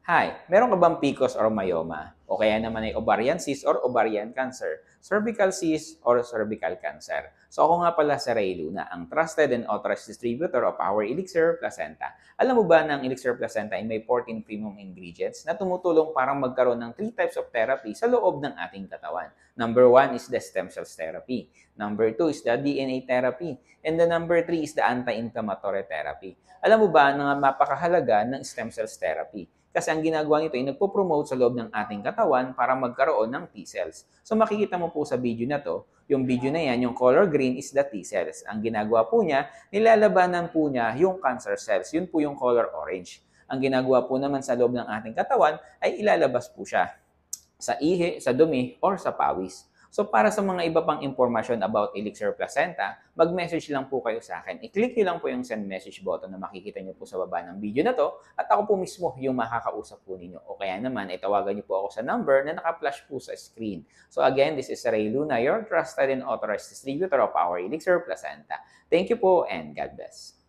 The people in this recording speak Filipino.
Hi, meron ka bang PCOS or myoma? O kaya naman ay ovarian cyst or ovarian cancer, cervical cyst or cervical cancer? So ako nga pala si Ray Luna, ang trusted and authorized distributor of our Elixir Placenta. Alam mo ba na ang Elixir Placenta ay may 14 premium ingredients na tumutulong para magkaroon ng 3 types of therapy sa loob ng ating katawan? Number 1 is the stem cells therapy. Number 2 is the DNA therapy. And the number 3 is the anti-inflammatory therapy. Alam mo ba na mapakahalaga ng stem cells therapy? Kasi ang ginagawa nito ay nagpo-promote sa loob ng ating katawan para magkaroon ng T-cells. So makikita mo po sa video na to, yung video na yan, yung color green is the T-cells. Ang ginagawa po niya, nilalabanan po niya yung cancer cells. Yun po yung color orange. Ang ginagawa po naman sa loob ng ating katawan ay ilalabas po siya sa ihi, sa dumi, or sa pawis. So para sa mga iba pang impormasyon about Elixir Placenta, mag-message lang po kayo sa akin. I-click nyo lang po yung send message button na makikita nyo po sa baba ng video na to at ako po mismo yung makakausap po ninyo. O kaya naman, itawagan nyo po ako sa number na naka-flash po sa screen. So again, this is Ray Luna, your trusted and authorized distributor of our Elixir Placenta. Thank you po and God bless.